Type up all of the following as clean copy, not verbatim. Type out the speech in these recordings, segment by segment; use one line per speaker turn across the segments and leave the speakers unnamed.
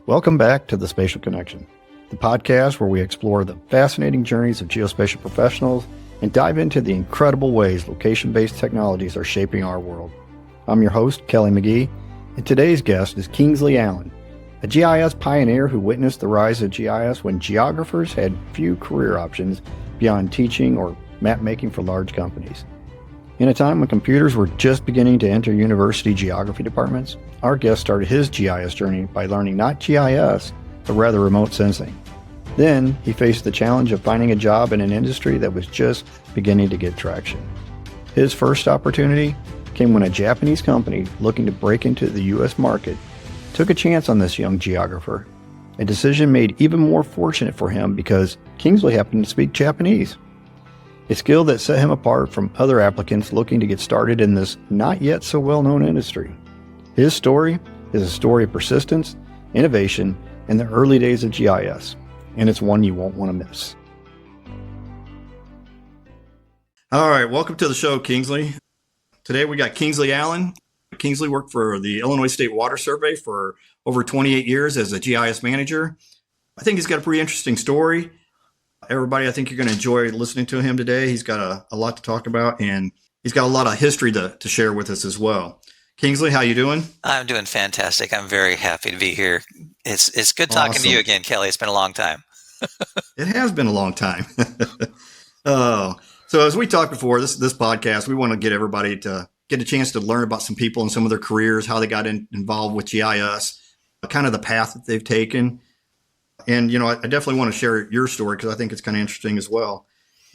Welcome back to the Spatial Connection, the podcast where we explore the fascinating journeys of geospatial professionals and dive into the incredible ways location-based technologies are shaping our world. I'm your host, Kelly McGee, and today's guest is Kingsley Allan, a GIS pioneer who witnessed the rise of GIS when geographers had few career options beyond teaching or map making for large companies. In a time when computers were just beginning to enter university geography departments, our guest started his GIS journey by learning not GIS, but rather remote sensing. Then he faced the challenge of finding a job in an industry that was just beginning to get traction. His first opportunity came when a Japanese company looking to break into the U.S. market took a chance on this young geographer, a decision made even more fortunate for him because Kingsley happened to speak Japanese, a skill that set him apart from other applicants looking to get started in this not yet so well-known industry. His story is a story of persistence, innovation, and the early days of GIS, and it's one you won't want to miss. All right, welcome to the show, Kingsley. Today we got Kingsley Allan. Kingsley worked for the Illinois State Water Survey for over 28 years as a GIS manager. I think he's got a pretty interesting story. Everybody, I think you're going to enjoy listening to him today. He's got a lot to talk about, and he's got a lot of history to share with us as well. Kingsley, how you doing?
I'm doing fantastic. I'm very happy to be here. It's good talking to you again, Kelly. It's been a long time.
It has been a long time. So as we talked before, this podcast, we want to get everybody to get a chance to learn about some people and some of their careers, how they got involved with GIS, kind of the path that they've taken. And, I definitely want to share your story because I think it's kind of interesting as well.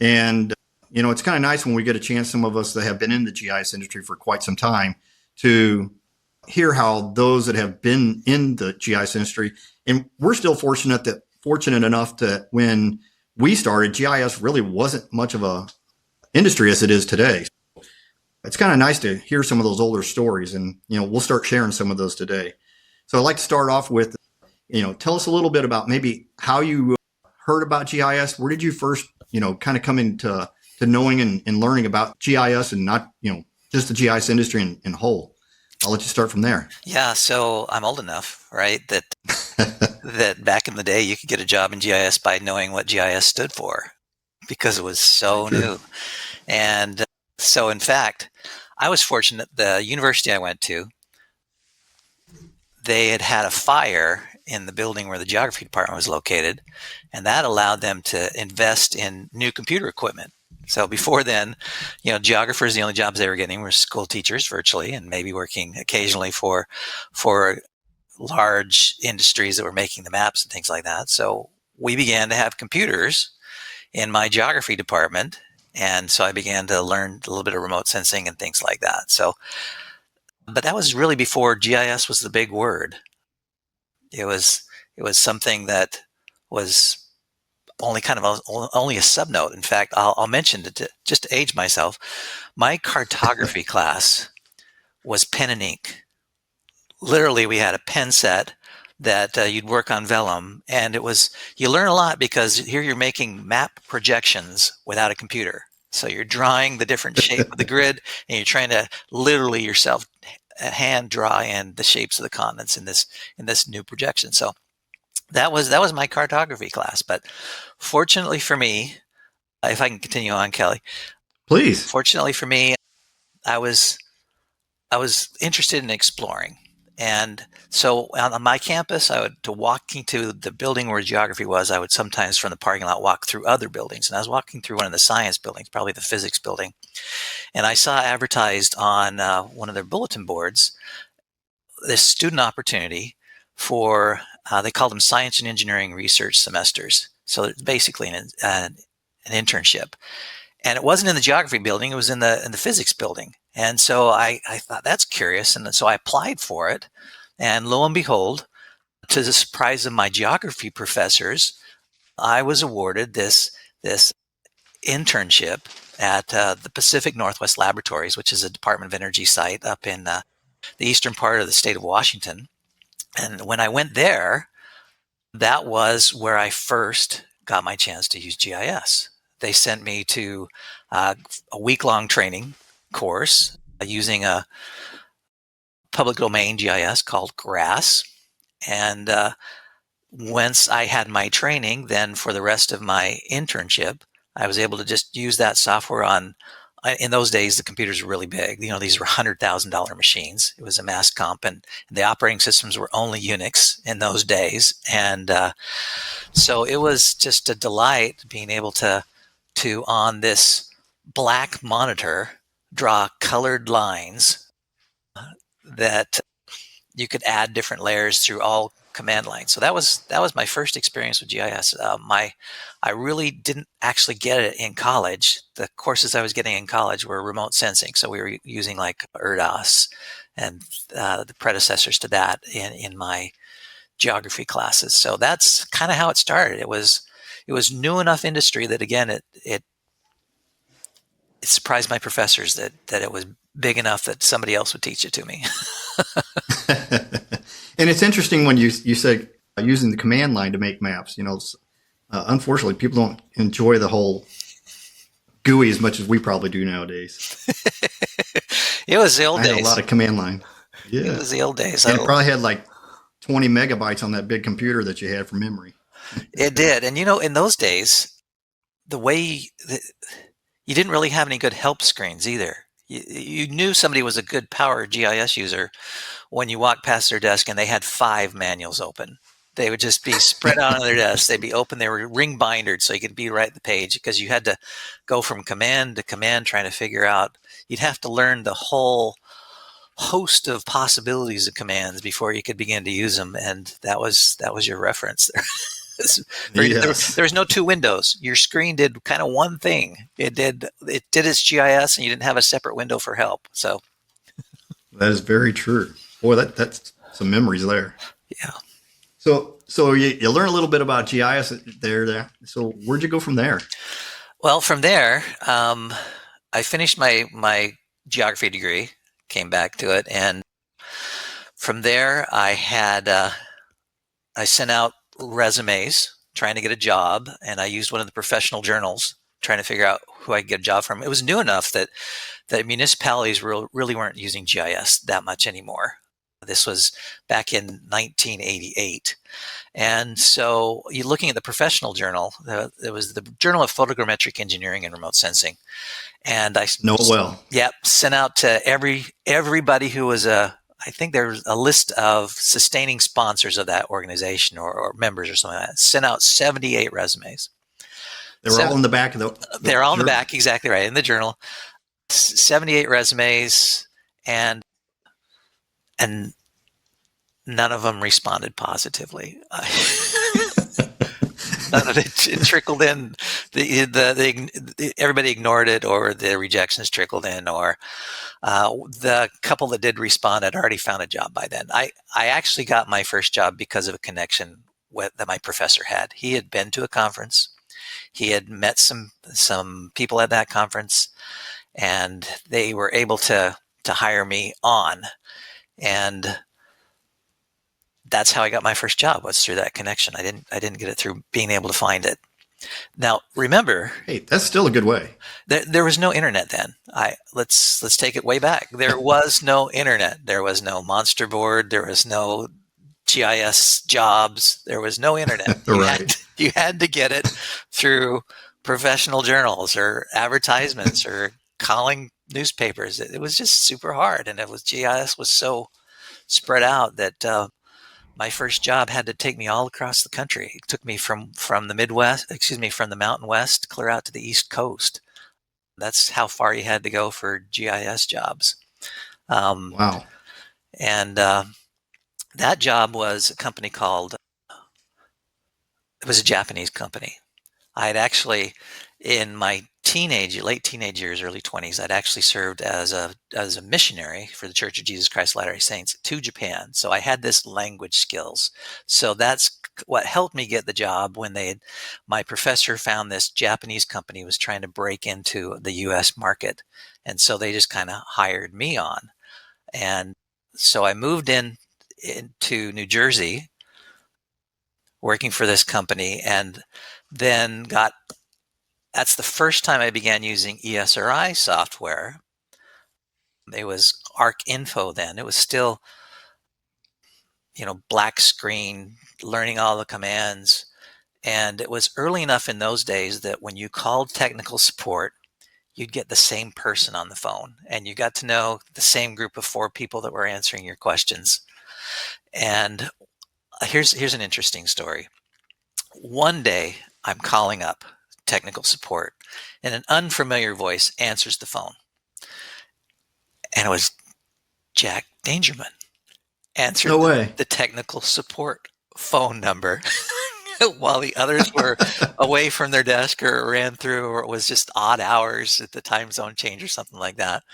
And, it's kind of nice when we get a chance, some of us that have been in the GIS industry for quite some time, to hear how those that have been in the GIS industry, and we're still fortunate enough that when we started, GIS really wasn't much of a industry as it is today. It's kind of nice to hear some of those older stories, and we'll start sharing some of those today. So I'd like to start off with, tell us a little bit about maybe how you heard about GIS. Where did you first, kind of come into knowing and learning about GIS and not, just the GIS industry in whole? I'll let you start from there.
Yeah, so I'm old enough, right, that that back in the day you could get a job in GIS by knowing what GIS stood for because it was so new. And so, in fact, I was fortunate. The university I went to, they had a fire in the building where the geography department was located, and that allowed them to invest in new computer equipment. So before then, geographers, the only jobs they were getting were school teachers virtually, and maybe working occasionally for large industries that were making the maps and things like that. So we began to have computers in my geography department. And so I began to learn a little bit of remote sensing and things like that. But that was really before GIS was the big word. It was something that was only only a subnote. In fact, I'll mention it just to age myself. My cartography class was pen and ink. Literally, we had a pen set that you'd work on vellum, and you learn a lot because here you're making map projections without a computer. So you're drawing the different shape of the grid, and you're trying to literally yourself hand draw in the shapes of the continents in this new projection. So that was my cartography class. But fortunately for me, if I can continue on, Kelly,
please.
Fortunately for me, I was interested in exploring. And so on my campus, walking to the building where geography was, I would sometimes from the parking lot walk through other buildings. And I was walking through one of the science buildings, probably the physics building. And I saw advertised on one of their bulletin boards this student opportunity for, they called them science and engineering research semesters. So it's basically an internship. And it wasn't in the geography building, it was in the physics building. And so I thought, that's curious. And so I applied for it. And lo and behold, to the surprise of my geography professors, I was awarded this internship at the Pacific Northwest Laboratories, which is a Department of Energy site up in the eastern part of the state of Washington. And when I went there, that was where I first got my chance to use GIS. They sent me to a week-long training course using a public domain GIS called GRASS. And once I had my training, then for the rest of my internship, I was able to just use that software on. In those days, the computers were really big. These were $100,000 machines. It was a mass comp, and the operating systems were only Unix in those days. And so it was just a delight being able to on this black monitor draw colored lines that you could add different layers through all command lines. So that was my first experience with GIS. I really didn't actually get it in college. The courses I was getting in college were remote sensing, so we were using like ERDAS and the predecessors to that in my geography classes. So that's kind of how it started. It was new enough industry that again it surprised my professors that it was big enough that somebody else would teach it to me.
And it's interesting when you say using the command line to make maps. Unfortunately, people don't enjoy the whole GUI as much as we probably do nowadays.
It was the old
I
days.
had a lot of command line.
It
Yeah.
was the old days.
And it probably had like 20 megabytes on that big computer that you had for memory.
It did. And in those days, the way that you didn't really have any good help screens either. You knew somebody was a good power GIS user when you walked past their desk and they had 5 manuals open. They would just be spread out on their desk. They'd be open. They were ring bindered, so you could be right at the page because you had to go from command to command trying to figure out. You'd have to learn the whole host of possibilities of commands before you could begin to use them, and that was your reference there.
Yes.
There was no 2 windows. Your screen did kind of one thing. It did its GIS, and you didn't have a separate window for help. So
That is very true. Boy, that's some memories there.
yeah.
So you learn a little bit about GIS there. So where'd you go from there?
Well, from there, I finished my geography degree, came back to it, and from there I sent out resumes trying to get a job, and I used one of the professional journals trying to figure out who I could get a job from. It was new enough that municipalities really weren't using GIS that much anymore. This was back in 1988. And so you're looking at the professional journal. It was the Journal of Photogrammetric Engineering and Remote Sensing. And I sent out to everybody who was I think there's a list of sustaining sponsors of that organization or members or something like that. Sent out 78 resumes.
They were all in the back of
they're all in the back, exactly right, in the journal. 78 resumes, and none of them responded positively. None of it trickled in. Everybody ignored it, or the rejections trickled in, or the couple that did respond had already found a job by then. I actually got my first job because of a connection that my professor had. He had been to a conference. He had met some people at that conference, and they were able to hire me on. And that's how I got my first job, was through that connection. I didn't get it through being able to find it. Now, remember,
hey, that's still a good way.
There was no internet then. Let's take it way back. There was no internet. There was no Monster Board. There was no GIS jobs. There was no internet. You had to get it through professional journals or advertisements or calling newspapers. It was just super hard, and GIS was so spread out that my first job had to take me all across the country. It took me from the from the Mountain West clear out to the East Coast. That's how far you had to go for GIS jobs.
Wow.
And that job was a company it was a Japanese company. I had actually, in my late teenage years, early 20s, I'd actually served as a missionary for the Church of Jesus Christ of Latter-day Saints to Japan. So I had this language skills. So that's what helped me get the job when my professor found this Japanese company was trying to break into the US market. And so they just kind of hired me on. And so I moved into New Jersey working for this company, and then that's the first time I began using ESRI software. It was ArcInfo then. It was still, black screen, learning all the commands. And it was early enough in those days that when you called technical support, you'd get the same person on the phone, and you got to know the same group of 4 people that were answering your questions. And here's an interesting story. One day I'm calling up technical support, and an unfamiliar voice answers the phone. And it was Jack Dangerman answered
No way.
the technical support phone number while the others were away from their desk or ran through, or it was just odd hours at the time zone change or something like that.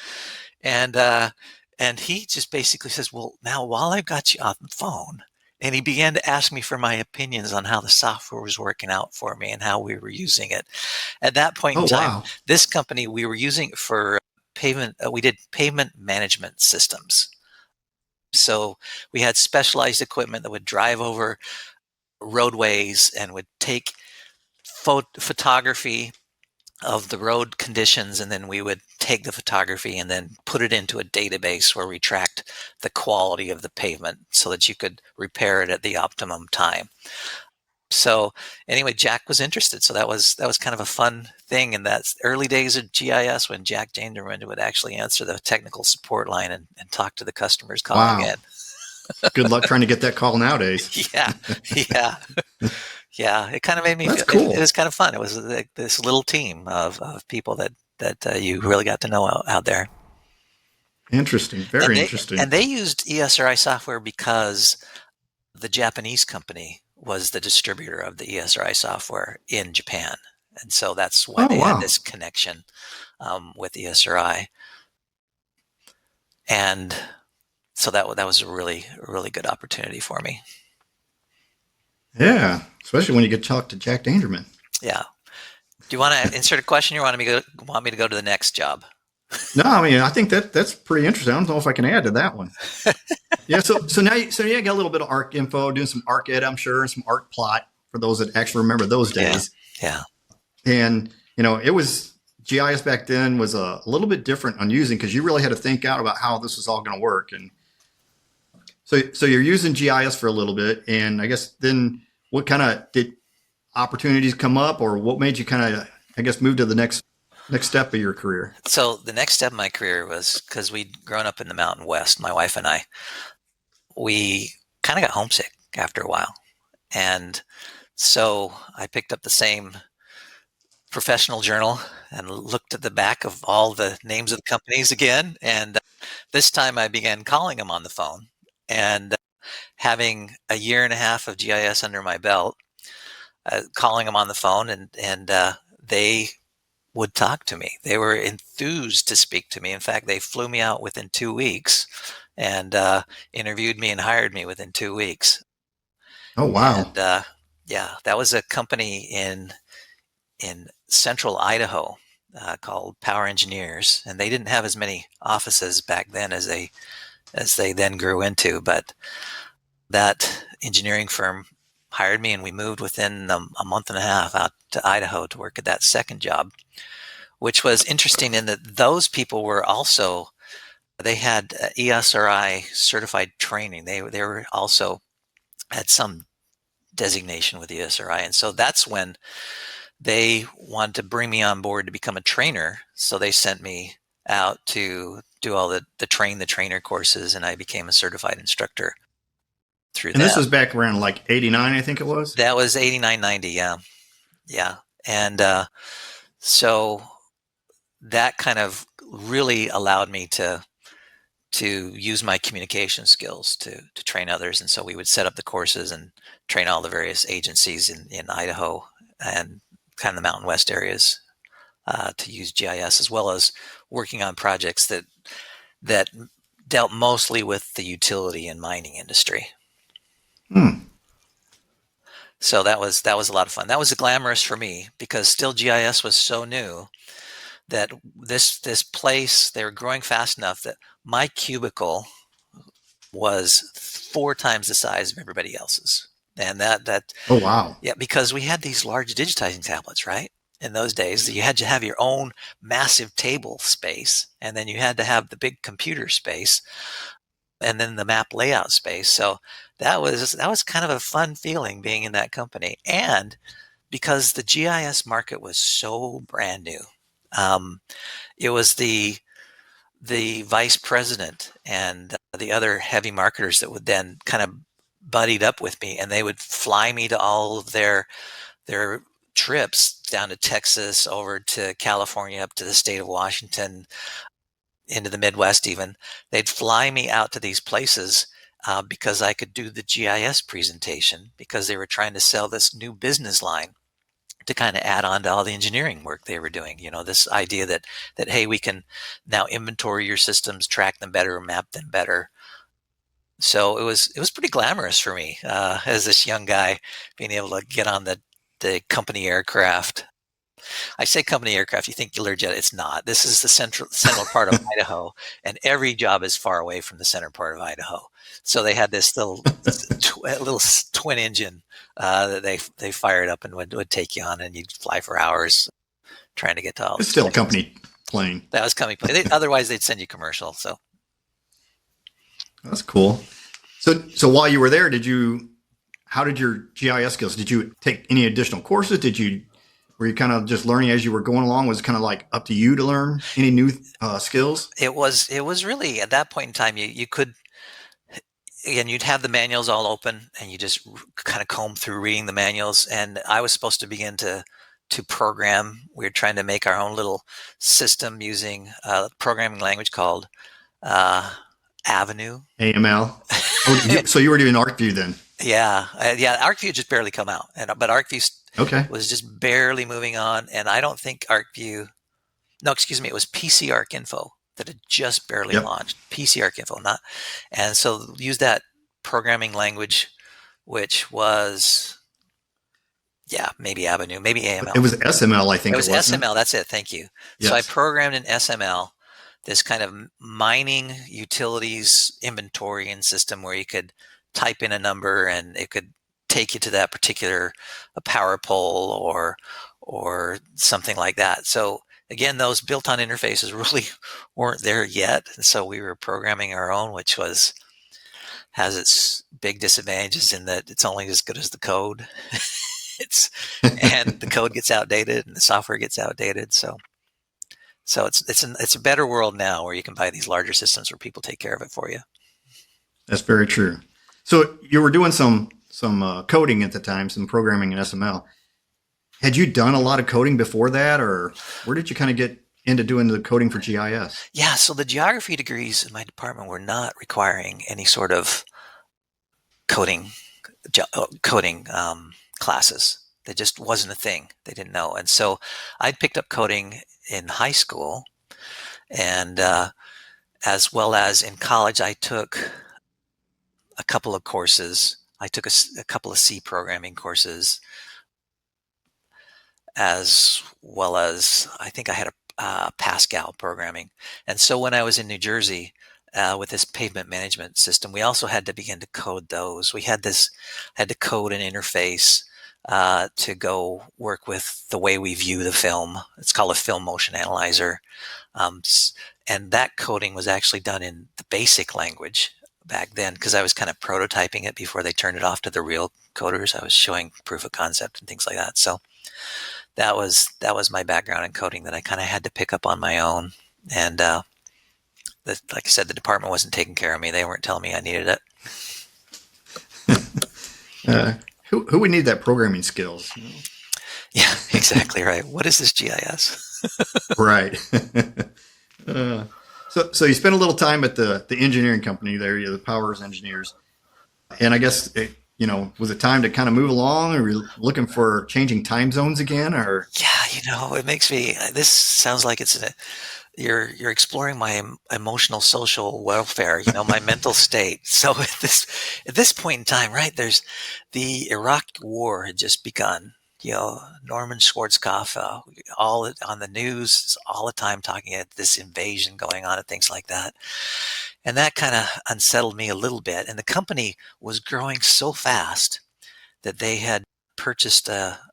And he just basically says, well, now while I've got you on the phone, and he began to ask me for my opinions on how the software was working out for me and how we were using it. At that point in
Oh,
time,
wow.
this company, we were using it for pavement. We did pavement management systems. So we had specialized equipment that would drive over roadways and would take photography of the road conditions, and then we would take the photography and then put it into a database where we tracked the quality of the pavement so that you could repair it at the optimum time. So anyway, Jack was interested. So that was kind of a fun thing in that early days of GIS, when Jack Janderman would actually answer the technical support line and talk to the customers calling
Wow.
in.
Good luck trying to get that call nowadays.
Yeah, yeah. Yeah, it kind of made me
That's
feel,
cool.
it was kind of fun. It was like this little team of people that you really got to know out there.
Interesting.
And
Very interesting.
they used ESRI software because the Japanese company was the distributor of the ESRI software in Japan. And so that's why
Oh,
they had
wow.
this connection with ESRI. And so that was a really good opportunity for me.
Yeah. Especially when you get to talk to Jack Dangerman.
Yeah. Do you want to insert a question, or want me to go to the next job?
No, I mean, I think that's pretty interesting. I don't know if I can add to that one. Yeah. So now you got a little bit of ARC info, doing some ARC ed, I'm sure, and some ARC plot for those that actually remember those days.
Yeah.
And it was GIS back then was a little bit different on using, because you really had to think out about how this was all going to work. And so you're using GIS for a little bit, and I guess then what kind of did opportunities come up, or what made you kind of, I guess, move to the next step of your career?
So the next step in my career was, because we'd grown up in the Mountain West, my wife and I, we kind of got homesick after a while. And so I picked up the same professional journal and looked at the back of all the names of the companies again. And this time I began calling them on the phone. And having a year and a half of GIS under my belt, calling them on the phone, and they would talk to me. They were enthused to speak to me. In fact, they flew me out within 2 weeks and interviewed me and hired me within 2 weeks.
Oh, wow.
And yeah, that was a company in central Idaho called Power Engineers, and they didn't have as many offices back then as they then grew into. But that engineering firm hired me, and we moved within a month and a half out to Idaho to work at that second job, which was interesting in that those people were also, they had ESRI certified training. They were also had some designation with ESRI. And so that's when they wanted to bring me on board to become a trainer. So they sent me out to do all the train the trainer courses, and I became a certified instructor through
And this
that.
was back around like 89, I think it was.
That was 89, 90. Yeah. Yeah. And so that kind of really allowed me to use my communication skills to train others. And so we would set up the courses and train all the various agencies in Idaho and kind of the Mountain West areas to use GIS, as well as working on projects that dealt mostly with the utility and mining industry. So that was a lot of fun. That was glamorous for me, because still GIS was so new that this place, they were growing fast enough that my cubicle was 4 times the size of everybody else's. And that
Oh, wow.
yeah, because we had these large digitizing tablets, right? In those days, you had to have your own massive table space, and then you had to have the big computer space. and then the map layout space. So that was kind of a fun feeling being in that company. And because the GIS market was so brand new, um, it was the vice president and the other heavy marketers that would then kind of buddied up with me, and they would fly me to all of their trips down to Texas, over to California, up to the state of Washington, into the Midwest even. They'd fly me out to these places because I could do the GIS presentation, because they were trying to sell this new business line to kind of add on to all the engineering work they were doing. This idea that hey, we can now inventory your systems, track them better, map them better. So it was pretty glamorous for me as this young guy, being able to get on the company aircraft. I say company aircraft, you think Learjet. It's not. This is the central part of Idaho, and every job is far away from the center part of Idaho. So they had this little twin engine that they fired up and would take you on, and you'd fly for hours trying to get to all.
It's still a company plane.
That was company plane. Otherwise, they'd send you commercial. So
that's cool. So while you were there, how did your GIS skills? Did you take any additional courses? Were you kind of just learning as you were going along? Was it kind of like up to you to learn any new skills?
It was really, at that point in time, you could, again, you'd have the manuals all open, and you just kind of comb through reading the manuals. And I was supposed to begin to program. We were trying to make our own little system using a programming language called Avenue.
AML. So you were doing ArcView then?
Yeah. ArcView just barely come out, but ArcView was just barely moving on. And I don't think ArcView, no, excuse me, it was PC ArcInfo that had just barely launched. PC ArcInfo, not. And so use that programming language, which was, maybe Avenue, maybe AML.
It was SML, I think.
It was SML. That's it. Thank you. Yes. So I programmed in SML this kind of mining utilities inventory and system where you could type in a number and it could take you to that particular power pole or something like that. So again, those built-on interfaces really weren't there yet. So we were programming our own, which has its big disadvantages in that it's only as good as the code. And the code gets outdated and the software gets outdated. So it's a better world now where you can buy these larger systems where people take care of it for you.
That's very true. So you were doing some coding at the time, some programming in SML. Had you done a lot of coding before that, or where did you kind of get into doing the coding for GIS?
Yeah, so the geography degrees in my department were not requiring any sort of coding classes. That just wasn't a thing. They didn't know. And so I'd picked up coding in high school, and as well as in college, I took a couple of courses. I took a couple of C programming courses, as well as I think I had a Pascal programming. And so when I was in New Jersey with this pavement management system, we also had to begin to code those. We had to code an interface to go work with the way we view the film. It's called a film motion analyzer. And that coding was actually done in the BASIC language back then, because I was kind of prototyping it before they turned it off to the real coders. I was showing proof of concept and things like that. So that was my background in coding that I kind of had to pick up on my own. And like I said, the department wasn't taking care of me. They weren't telling me I needed
it. Who would need that programming skills?
Yeah, exactly right. What is this GIS?
Right. So you spent a little time at the engineering company there, the powers engineers, and I guess was it time to kind of move along, or were you looking for changing time zones again, or?
Yeah, it makes me. This sounds like you're exploring my emotional social welfare, my mental state. So at this point in time, right, there's the Iraq War had just begun. Norman Schwarzkopf, all on the news all the time talking about this invasion going on and things like that. And that kind of unsettled me a little bit. And the company was growing so fast that they had purchased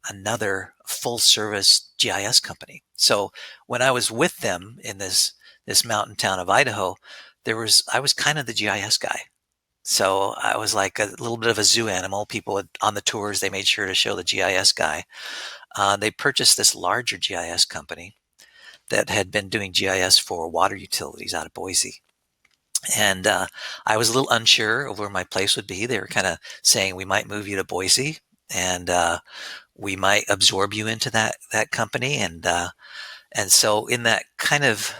another full service GIS company. So when I was with them in this mountain town of Idaho, I was kind of the GIS guy. So I was like a little bit of a zoo animal. People on the tours, they made sure to show the GIS guy. They purchased this larger GIS company that had been doing GIS for water utilities out of Boise. And I was a little unsure of where my place would be. They were kind of saying, we might move you to Boise, and we might absorb you into that company. And so in that kind of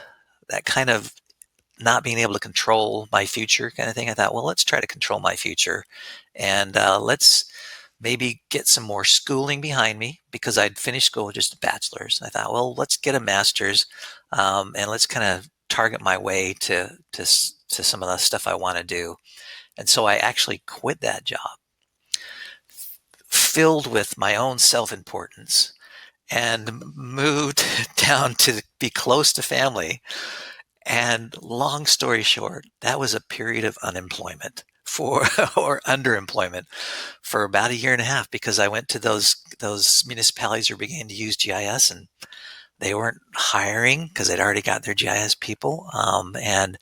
not being able to control my future kind of thing, I thought, well, let's try to control my future, and let's maybe get some more schooling behind me, because I'd finished school with just a bachelor's. I thought, well, let's get a master's, and let's kind of target my way to some of the stuff I want to do. And so I actually quit that job, filled with my own self-importance, and moved down to be close to family. And long story short, that was a period of unemployment or underemployment for about a year and a half, because I went to those municipalities who began to use GIS, and they weren't hiring because they'd already got their GIS people, and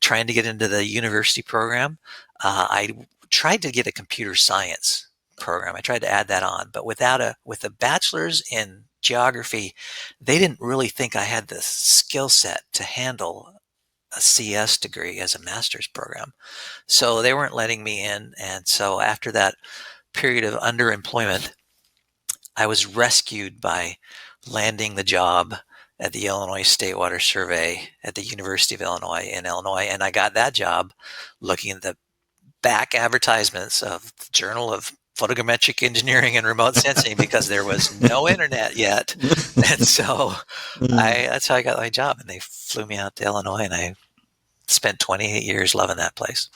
trying to get into the university program. I tried to get a computer science program. I tried to add that on, but with a bachelor's in geography, they didn't really think I had the skill set to handle a CS degree as a master's program. So they weren't letting me in. And so after that period of underemployment, I was rescued by landing the job at the Illinois State Water Survey at the University of Illinois in Illinois. And I got that job looking at the back advertisements of the Journal of Photogrammetric Engineering and Remote Sensing, because there was no internet yet. And so that's how I got my job. And they flew me out to Illinois, and I spent 28 years loving that place.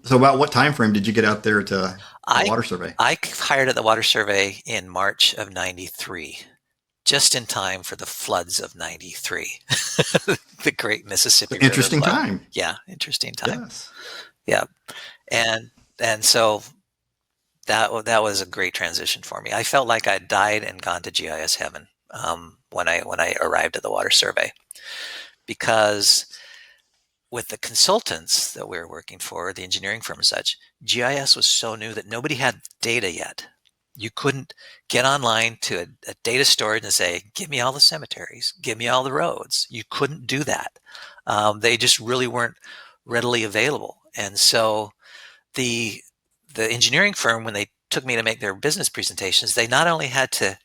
So about what time frame did you get out there to the water survey?
I hired at the water survey in March of 93, just in time for the floods of 93. The Great Mississippi River
Interesting
flood.
time.
Yeah, interesting time.
Yes.
Yeah. And so that was a great transition for me. I felt like I'd died and gone to GIS heaven when I arrived at the water survey, because with the consultants that we were working for, the engineering firm and such, GIS was so new that nobody had data yet. You couldn't get online to a data storage and say, give me all the cemeteries, give me all the roads. You couldn't do that. They just really weren't readily available. And so the engineering firm, when they took me to make their business presentations, they not only had to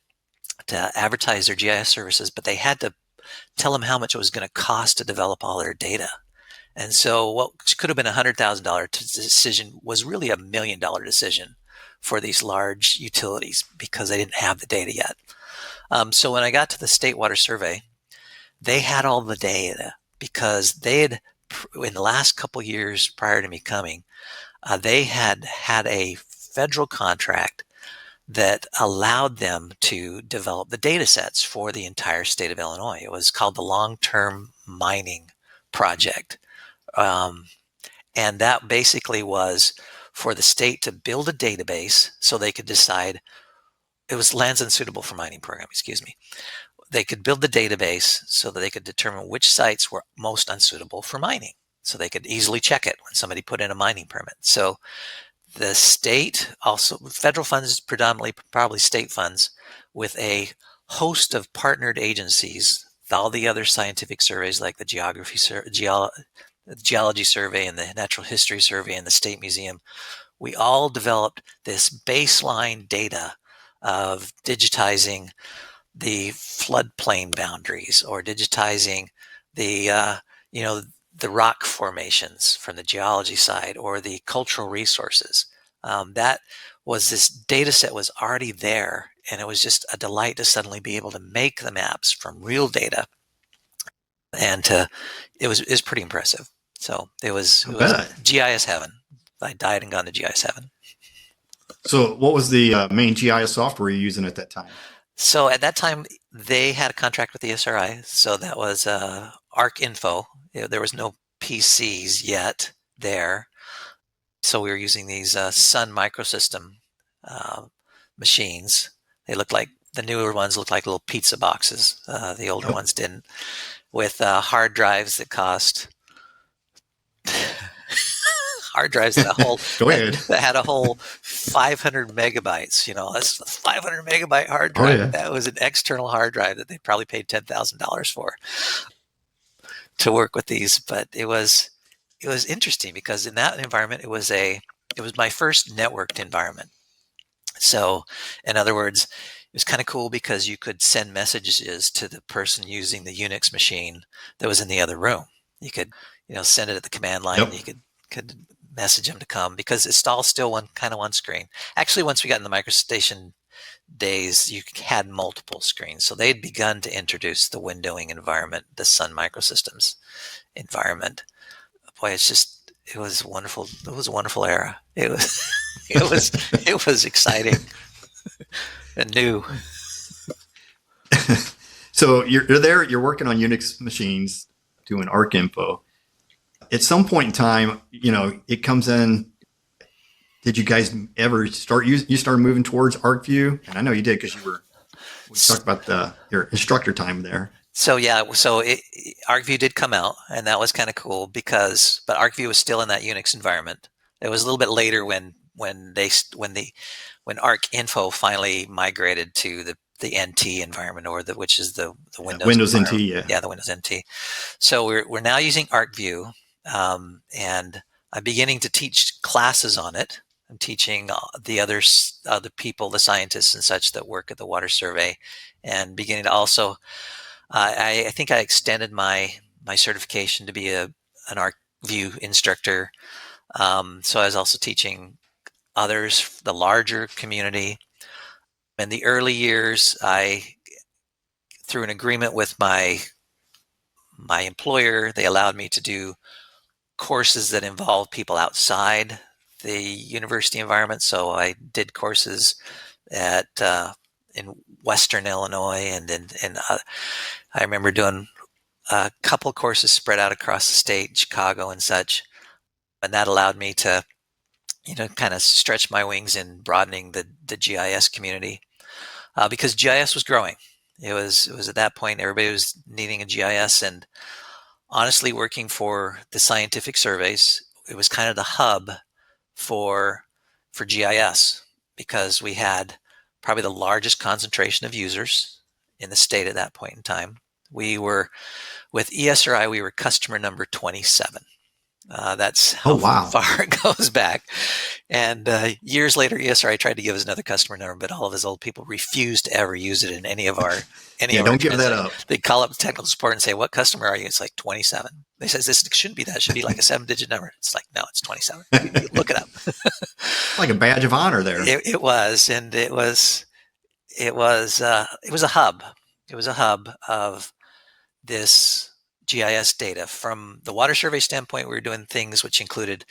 advertise their GIS services, but they had to tell them how much it was going to cost to develop all their data. And so what could have been a $100,000 decision was really $1 million decision for these large utilities, because they didn't have the data yet. So when I got to the State Water Survey, they had all the data, because they had, in the last couple years prior to me coming, they had a federal contract that allowed them to develop the data sets for the entire state of Illinois. It was called the Long-Term Mining Project. And that basically was for the state to build a database so they could decide, it was lands unsuitable for mining program, excuse me. They could build the database so that they could determine which sites were most unsuitable for mining, so they could easily check it when somebody put in a mining permit. So the state, also federal funds, predominantly probably state funds, with a host of partnered agencies, all the other scientific surveys like the Geology Survey and the Natural History Survey and the State Museum, we all developed this baseline data of digitizing the floodplain boundaries, or digitizing the rock formations from the geology side, or the cultural resources. That was, this data set was already there, and it was just a delight to suddenly be able to make the maps from real data. And it was pretty impressive. So it was GIS heaven. I died and gone to GIS heaven. So
what was the main GIS software you were using at that time?
So at that time, they had a contract with the SRI. So that was ArcInfo. There was no PCs yet there. So we were using these Sun Microsystem machines. They looked like, the newer ones looked like little pizza boxes. The older ones didn't, with hard drives that cost hard drives that
Go ahead.
that had a whole 500 megabytes. That's a 500 megabyte hard
Oh,
drive.
yeah.
That was an external hard drive that they probably paid $10,000 for to work with these. But it was interesting because in that environment, it was my first networked environment. So, in other words, it was kind of cool because you could send messages to the person using the Unix machine that was in the other room. You could, send it at the command line.
Yep.
You could message them to come because it's all still one screen. Actually, once we got in the MicroStation days, you had multiple screens. So they had begun to introduce the windowing environment, the Sun Microsystems environment. Boy, it was wonderful. It was a wonderful era. It was, it was exciting and new.
So you're there, you're working on Unix machines, doing ARC info. At some point in time, it comes in. Did you guys ever you started moving towards ArcView? And I know you did because we talked about your instructor time there.
So yeah, ArcView did come out, and that was kind of cool but ArcView was still in that Unix environment. It was a little bit later when Arc Info finally migrated to the NT environment, which is the Windows
NT, yeah,
the Windows NT. So we're now using ArcView, and I'm beginning to teach classes on it. I'm teaching the people, the scientists and such that work at the Water Survey, and beginning to also. I think I extended my certification to be an ArcView instructor. So I was also teaching others, the larger community. In the early years, through an agreement with my employer, they allowed me to do courses that involved people outside the university environment. So I did courses in Western Illinois, and I remember doing a couple courses spread out across the state, Chicago and such, and that allowed me to, kind of stretch my wings in broadening the GIS community, because GIS was growing. It was at that point everybody was needing a GIS, and honestly, working for the scientific surveys, it was kind of the hub for GIS because we had probably the largest concentration of users in the state at that point in time. We were, with ESRI, we were customer number 27. That's how far it goes back. And years later, ESRI tried to give us another customer number, but all of his old people refused to ever use it in any of our
don't give that up.
They'd call up technical support and say, "What customer are you?" It's like 27. They says this shouldn't be that. It should be like a 7-digit number. It's like, no, it's 27. Look it up.
Like a badge of honor there.
It was, and it was a hub. It was a hub of this GIS data. From the water survey standpoint, we were doing things which included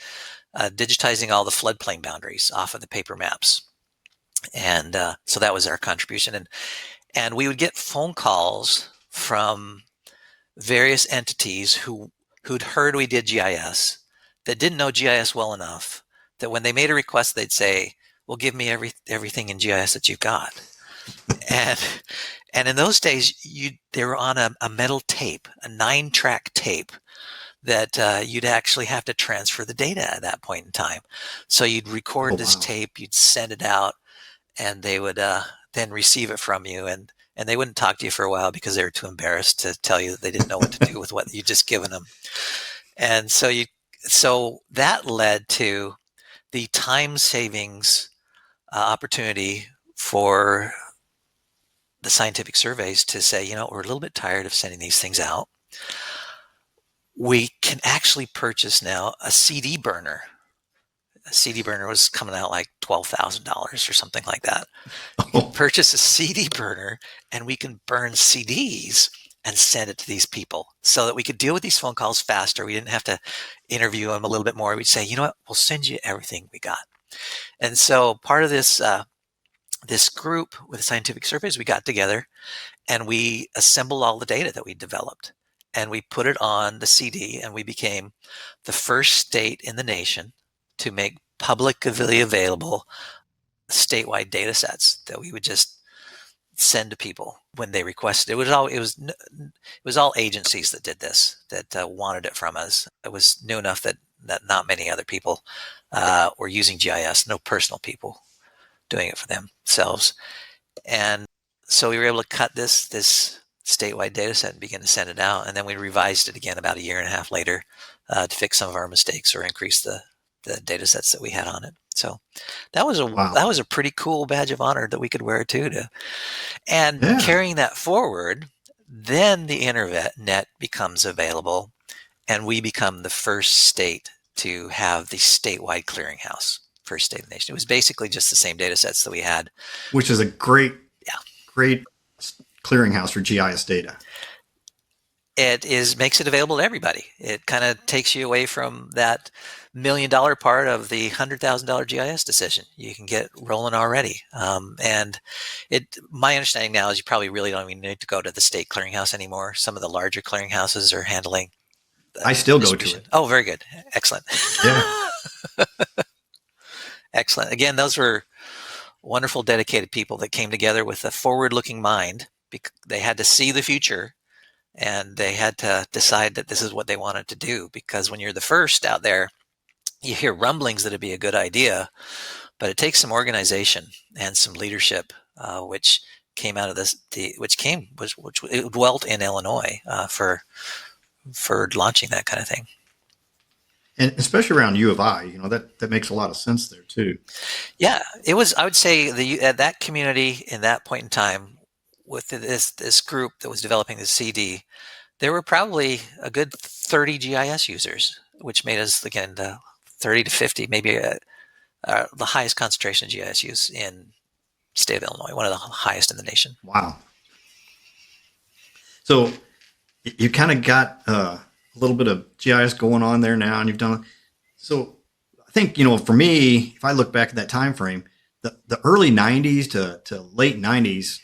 digitizing all the floodplain boundaries off of the paper maps. And so that was our contribution. And we would get phone calls from various entities who'd heard we did GIS, that didn't know GIS well enough, that when they made a request, they'd say, well, give me everything in GIS that you've got. And in those days, they were on a metal tape, a 9-track tape that you'd actually have to transfer the data at that point in time. So you'd record this tape, you'd send it out, and they would then receive it from you. And they wouldn't talk to you for a while because they were too embarrassed to tell you that they didn't know what to do with what you'd just given them. And so that led to the time savings opportunity for the scientific surveys to say, we're a little bit tired of sending these things out. We can actually purchase now a CD burner. A CD burner was coming out like $12,000 or something like that. You can purchase a CD burner, and we can burn CDs and send it to these people so that we could deal with these phone calls faster. We didn't have to interview them a little bit more. We'd say, you know what, we'll send you everything we got. And so part of this group with scientific surveys, we got together and we assembled all the data that we developed, and we put it on the CD, and we became the first state in the nation to make publicly available statewide data sets that we would just send to people when they requested. It was all agencies that did this, that wanted it from us. It was new enough that that not many other people were using GIS, no personal people doing it for themselves. And so we were able to cut this statewide data set and begin to send it out. And then we revised it again about a year and a half later to fix some of our mistakes or increase the data sets that we had on it. So that was a pretty cool badge of honor that we could wear too. And carrying that forward, then the internet becomes available, and we become the first state to have the statewide clearinghouse. First state of the nation. It was basically just the same data sets that we had.
Which is a great clearinghouse for GIS data.
It makes it available to everybody. It kind of takes you away from that $1 million part of the $100,000 GIS decision. You can get rolling already. And my understanding now is you probably really don't even need to go to the state clearinghouse anymore. Some of the larger clearinghouses are handling.
I still go to it.
Oh, very good. Excellent.
Yeah.
Excellent. Again, those were wonderful, dedicated people that came together with a forward-looking mind. They had to see the future, and they had to decide that this is what they wanted to do. Because when you're the first out there, you hear rumblings that it'd be a good idea, but it takes some organization and some leadership, which came out of this. Which it dwelt in Illinois for launching that kind of thing.
And especially around U of I, that makes a lot of sense there too.
Yeah, it was. I would say that community in that point in time, with this group that was developing the CD, there were probably a good 30 GIS users, which made us again 30 to 50, maybe the highest concentration of GIS use in the state of Illinois, one of the highest in the nation.
Wow. So you kind of got a little bit of GIS going on there now, and you've done. So I think, for me, if I look back at that time frame, the early 90s to late 90s,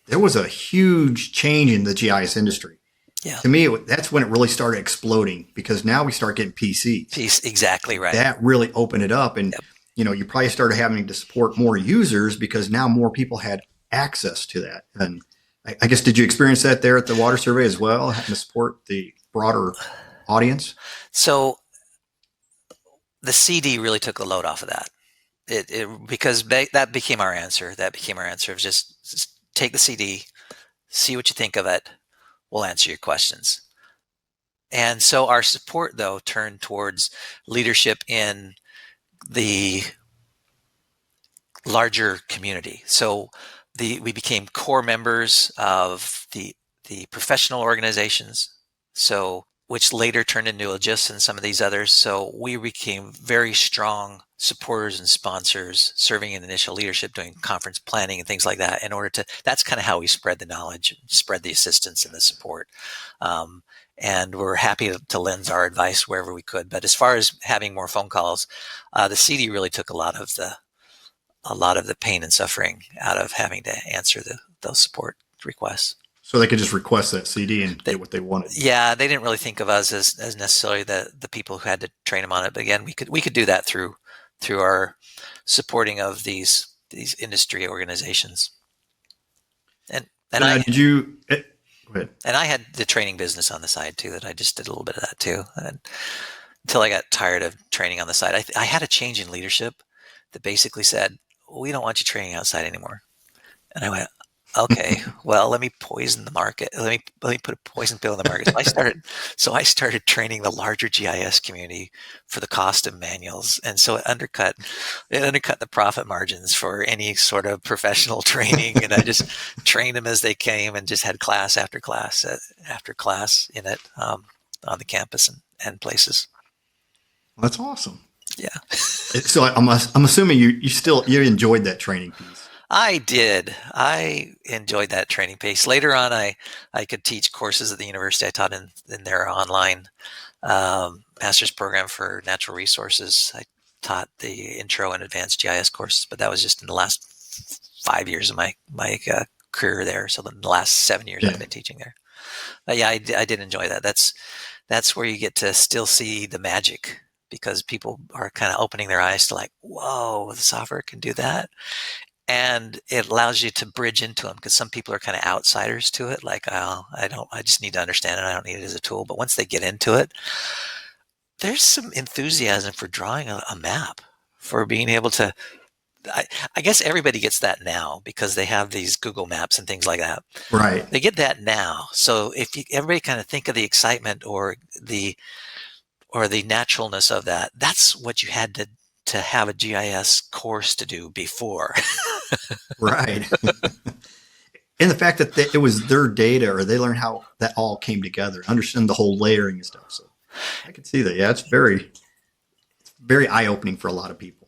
there was a huge change in the GIS industry.
Yeah.
To me, that's when it really started exploding, because now we start getting PCs.
Exactly right.
That really opened it up. And, you probably started having to support more users because now more people had access to that. And I guess, did you experience that there at the water survey as well, having to support the broader audience?
So the CD really took the load off of that. Because that became our answer. That became our answer of just take the CD, see what you think of it. We'll answer your questions. And so our support, though, turned towards leadership in the larger community. So we became core members of the professional organizations, which later turned into Logis and some of these others. So we became very strong supporters and sponsors, serving in initial leadership, doing conference planning and things like that. That's kind of how we spread the knowledge, spread the assistance and the support. And we're happy to lend our advice wherever we could. But as far as having more phone calls, the CD really took a lot of the pain and suffering out of having to answer those support requests.
So they could just request that CD and get what they wanted.
Yeah, they didn't really think of us as necessarily the people who had to train them on it. But again, we could do that through our supporting of these industry organizations. And
did you go ahead?
And I had the training business on the side too, that I just did a little bit of that too. And until I got tired of training on the side, I had a change in leadership that basically said, "We don't want you training outside anymore." And I went, "Okay, well, let me poison the market. Let me put a poison pill in the market." So I started training the larger GIS community for the cost of manuals, and so it undercut the profit margins for any sort of professional training. And I just trained them as they came, and just had class after class after class in it on the campus and places.
Well, that's awesome.
Yeah.
So I'm assuming you enjoyed that training piece.
I did. I enjoyed that training piece. Later on, I could teach courses at the university. I taught in their online master's program for natural resources. I taught the intro and advanced GIS courses, but that was just in the last 5 years of my career there. So the last 7 years I've been teaching there. But yeah, I did enjoy that. That's where you get to still see the magic, because people are kind of opening their eyes to like, whoa, the software can do that. And it allows you to bridge into them, because some people are kind of outsiders to it. Like, I just need to understand it. I don't need it as a tool. But once they get into it, there's some enthusiasm for drawing a map, for being able to. I guess everybody gets that now because they have these Google Maps and things like that.
Right.
They get that now. So if everybody kind of think of the excitement or the naturalness of that, that's what you had to have a GIS course to do before.
Right. And the fact that it was their data, or they learned how that all came together, understand the whole layering and stuff. So I can see that. Yeah, it's very, very eye-opening for a lot of people.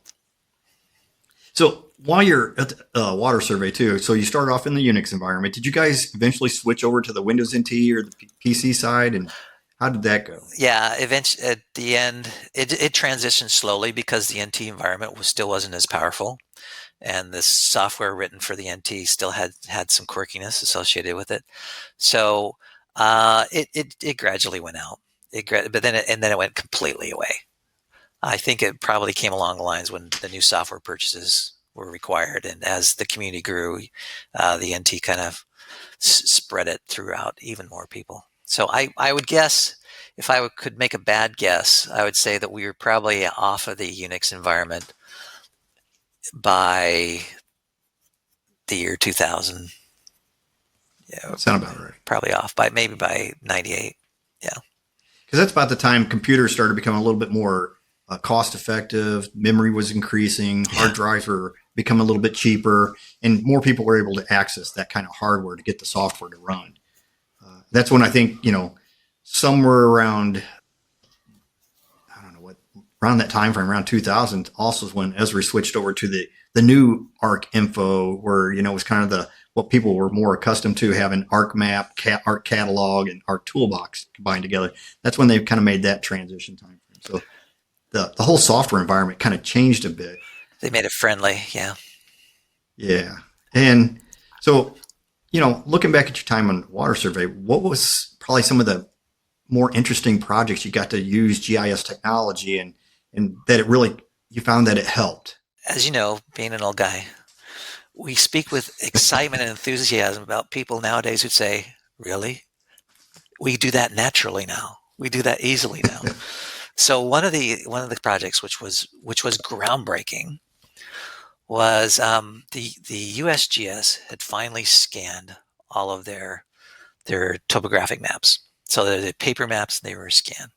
So while you're at the water survey too, so you started off in the Unix environment. Did you guys eventually switch over to the Windows NT or the PC side? And how did that go?
Yeah, eventually at the end, it transitioned slowly because the NT environment still wasn't as powerful. And the software written for the NT still had some quirkiness associated with it. So it gradually went out. But then it went completely away. I think it probably came along the lines when the new software purchases were required, and as the community grew, the NT kind of spread it throughout even more people. So I would guess, if I could make a bad guess, I would say that we were probably off of the Unix environment by the year 2000. Yeah,
Sound about right.
Probably off by maybe by 98. Yeah.
Because that's about the time computers started becoming a little bit more cost effective. Memory was increasing. Hard drives were becoming a little bit cheaper, and more people were able to access that kind of hardware to get the software to run. That's when I think, somewhere around, I don't know what, around that time frame, around 2000, also is when Esri switched over to the new ARC info, where, it was kind of what people were more accustomed to, having ARC map, ARC catalog, and ARC toolbox combined together. That's when they kind of made that transition time frame. So the whole software environment kind of changed a bit.
They made it friendly. Yeah.
Yeah. And so, looking back at your time on water survey, what was probably some of the more interesting projects you got to use GIS technology and that you found that it helped?
As you know, being an old guy, we speak with excitement and enthusiasm about people nowadays who say, really? We do that naturally now. We do that easily now. So one of the projects which was groundbreaking was the USGS had finally scanned all of their topographic maps. So the paper maps, they were scanned.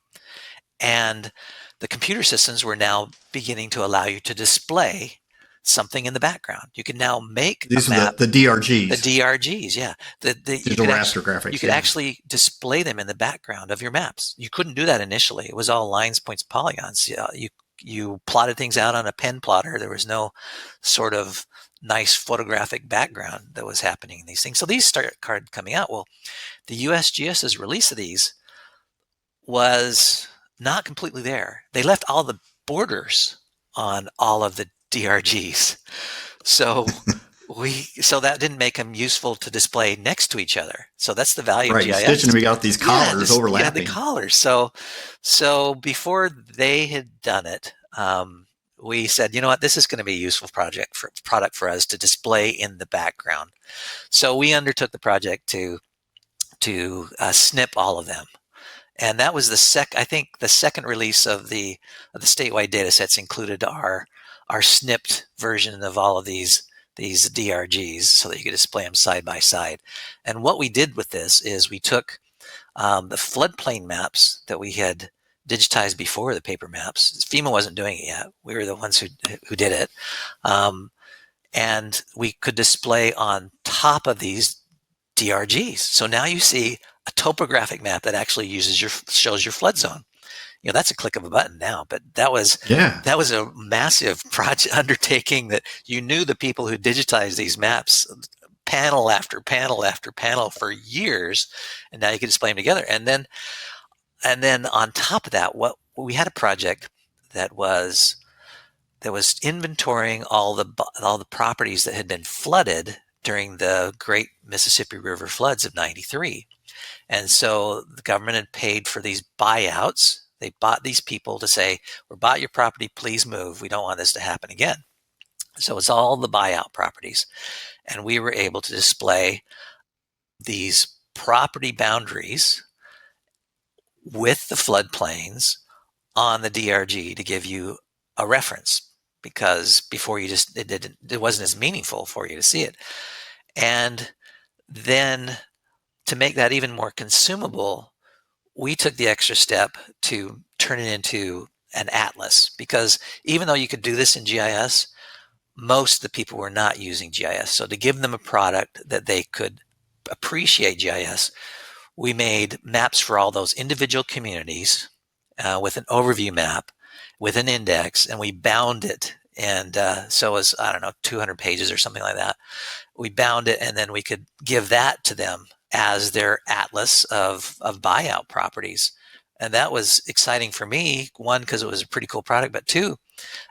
And the computer systems were now beginning to allow you to display something in the background. You can now make
these
a map.
Are the DRGs.
The DRGs, yeah.
Digital raster graphics.
You could actually display them in the background of your maps. You couldn't do that initially. It was all lines, points, polygons. You plotted things out on a pen plotter. There was no sort of nice photographic background that was happening in these things. So these started coming out. Well, the USGS's release of these was not completely there. They left all the borders on all of the DRGs. So that didn't make them useful to display next to each other. So that's the value of GIS.
Stitching, we got these collars overlapping.
Yeah, the collars. So before they had done it, we said, you know what, this is going to be a useful product for us to display in the background. So we undertook the project to snip all of them. And that was the second release of the statewide data sets included our snipped version of all of these DRGs so that you could display them side by side. And what we did with this is we took the floodplain maps that we had digitized before the paper maps. FEMA wasn't doing it yet. We were the ones who did it. And we could display on top of these DRGs. So now you see a topographic map that actually shows your flood zone. That's a click of a button now, but that was a massive project undertaking that you knew the people who digitized these maps panel after panel after panel for years, and now you can display them together. And then on top of that, we had a project that was inventorying all the properties that had been flooded during the Great Mississippi River floods of '93. And so the government had paid for these buyouts. They bought these people to say, we bought your property, please move. We don't want this to happen again. So it's all the buyout properties. And we were able to display these property boundaries with the floodplains on the DRG to give you a reference, because before it wasn't as meaningful for you to see it. And then to make that even more consumable, we took the extra step to turn it into an atlas, because even though you could do this in GIS, most of the people were not using GIS. So to give them a product that they could appreciate GIS, we made maps for all those individual communities with an overview map, with an index, and we bound it. And so it was, I don't know, 200 pages or something like that. We bound it, and then we could give that to them as their atlas of buyout properties. And that was exciting for me, one, because it was a pretty cool product, but two,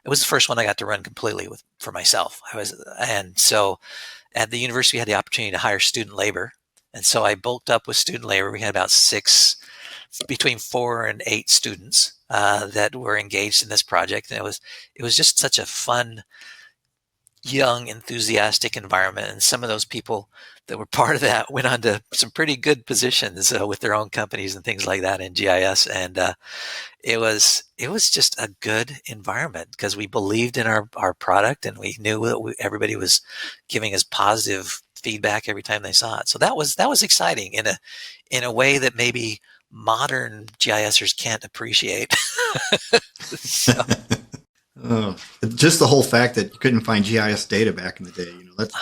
it was the first one I got to run completely for myself. And so at the university, we had the opportunity to hire student labor. And so I bulked up with student labor. We had about between 4 and 8 students that were engaged in this project. And it was just such a fun, young, enthusiastic environment. And some of those people that were part of that went on to some pretty good positions with their own companies and things like that in GIS. And it was just a good environment because we believed in our product, and we knew that everybody was giving us positive feedback every time they saw it. So that was exciting in a way that maybe modern GISers can't appreciate. So.
Oh, just the whole fact that you couldn't find GIS data back in the day,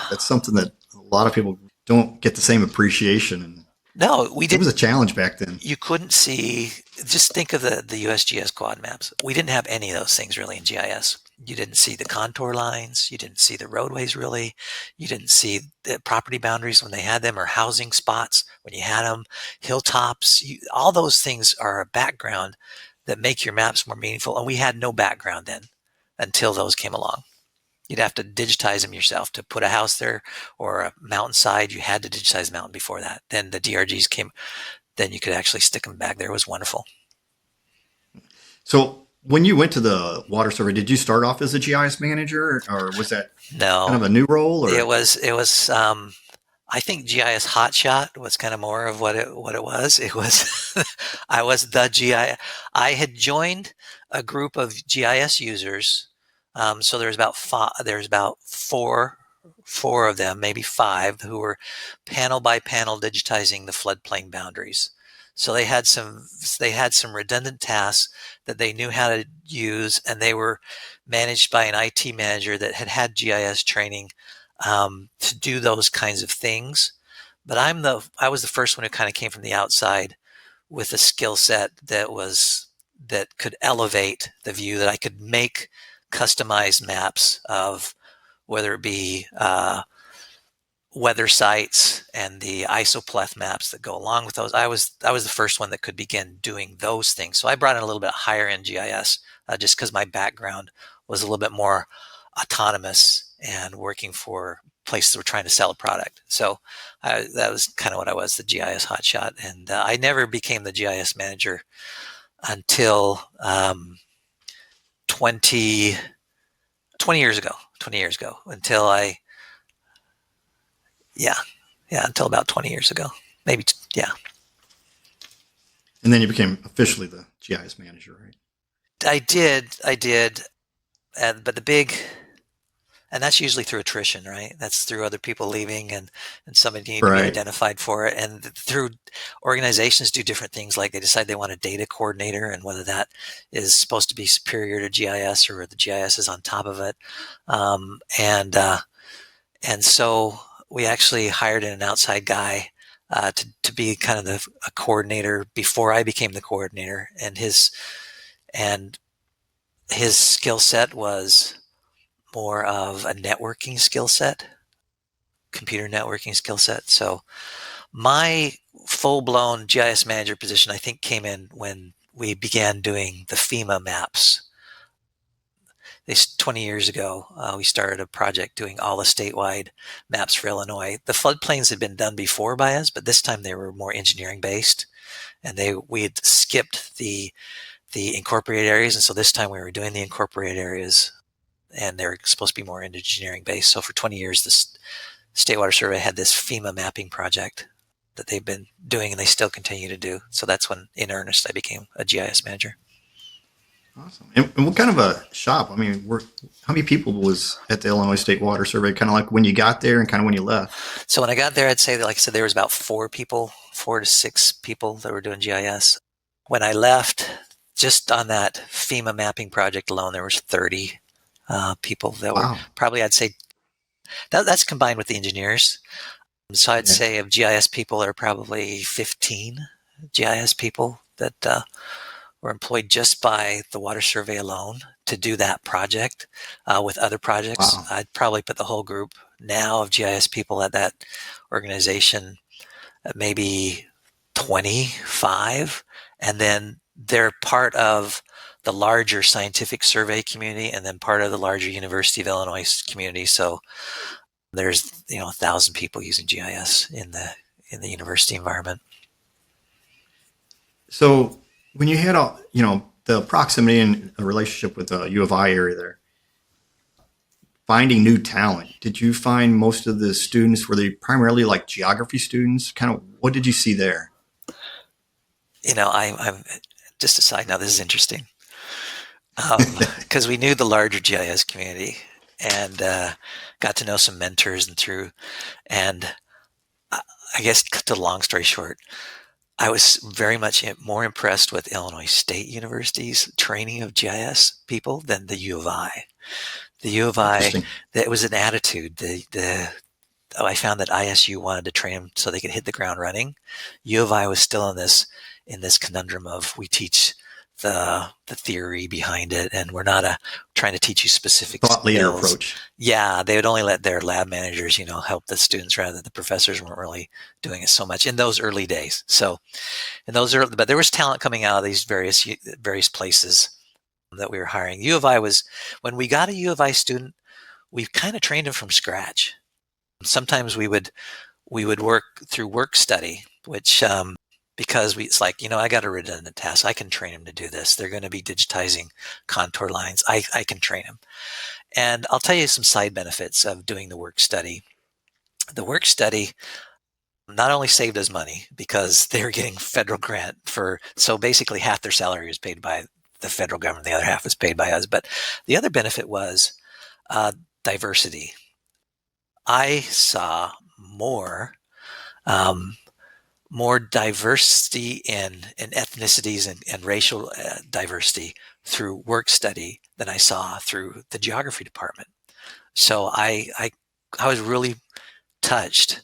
that's something that a lot of people don't get the same appreciation. And
no, we didn't.
It was a challenge back then.
You couldn't see. Just think of the USGS quad maps. We didn't have any of those things really in GIS. You didn't see the contour lines. You didn't see the roadways really. You didn't see the property boundaries when they had them, or housing spots when you had them, hilltops. All those things are a background that make your maps more meaningful. And we had no background then until those came along. You'd have to digitize them yourself to put a house there or a mountainside. You had to digitize the mountain before that. Then the DRGs came. Then you could actually stick them back there. It was wonderful.
So when you went to the water survey, did you start off as a GIS manager, or was that kind of a new role? Or?
It was. I think GIS hotshot was kind of more of what it was. It was. I was the GIS. I had joined a group of GIS users. So there's about four of them, maybe 5, who were panel by panel digitizing the floodplain boundaries. So they had some redundant tasks that they knew how to use, and they were managed by an IT manager that had GIS training to do those kinds of things. But I was the first one who kind of came from the outside with a skill set that could elevate the view, that I could make customized maps of whether it be weather sites and the isopleth maps that go along with those. I was the first one that could begin doing those things. So I brought in a little bit higher end GIS just because my background was a little bit more autonomous and working for places that were trying to sell a product. So that was kind of what I was, the GIS hotshot. And I never became the GIS manager until 20 years ago, until until about 20 years ago, maybe. Yeah.
And then you became officially the GIS manager, right?
I did. But and that's usually through attrition, right? That's through other people leaving and somebody need to be identified for it. And through organizations do different things, like they decide they want a data coordinator, and whether that is supposed to be superior to GIS or the GIS is on top of it. And so we actually hired an outside guy to be kind of a coordinator before I became the coordinator. And his skill set was more of a networking skill set, computer networking skill set. So my full-blown GIS manager position, I think, came in when we began doing the FEMA maps. 20 years ago, we started a project doing all the statewide maps for Illinois. The floodplains had been done before by us, but this time they were more engineering based, and we had skipped the incorporated areas. And so this time we were doing the incorporated areas, and they're supposed to be more engineering based. So for 20 years, this State Water Survey had this FEMA mapping project that they've been doing, and they still continue to do. So that's when, in earnest, I became a GIS manager.
Awesome. And what kind of a shop? I mean, how many people was at the Illinois State Water Survey? Kind of like when you got there and kind of when you left?
So when I got there, I'd say that, like I said, there was about 4 to 6 people that were doing GIS. When I left, just on that FEMA mapping project alone, there was 30 people that were
Wow.
probably, I'd say, that's combined with the engineers. So I'd
Yeah.
say of GIS people, there are probably 15 GIS people that were employed just by the water survey alone to do that project. With other projects,
Wow.
I'd probably put the whole group now of GIS people at that organization at maybe 25. And then they're part of the larger scientific survey community and then part of the larger University of Illinois community. So there's 1,000 people using GIS in the university environment.
So when you had the proximity and a relationship with the U of I area there, finding new talent, did you find most of the students, were they primarily like geography students? Kind of what did you see there?
I'm just a side note. This is interesting because we knew the larger GIS community and got to know some mentors and I guess cut the long story short, I was very much more impressed with Illinois State University's training of GIS people than the U of I. The U of I, that was an attitude. I found that ISU wanted to train them so they could hit the ground running. U of I was still in this conundrum of we teach the theory behind it, and we're not trying to teach you specific
thought leader
skills.
approach.
Yeah, they would only let their lab managers, help the students rather than the professors weren't really doing it so much in those early days. So, but there was talent coming out of these various places that we were hiring. U of I when we got a U of I student, we kind of trained him from scratch. Sometimes we would work through work study, which because it's like, I got a redundant task. I can train them to do this. They're going to be digitizing contour lines. I can train them. And I'll tell you some side benefits of doing the work study. The work study not only saved us money because they were getting federal grant so basically half their salary was paid by the federal government. The other half was paid by us. But the other benefit was diversity. I saw more diversity in ethnicities and racial diversity through work study than I saw through the geography department. So I was really touched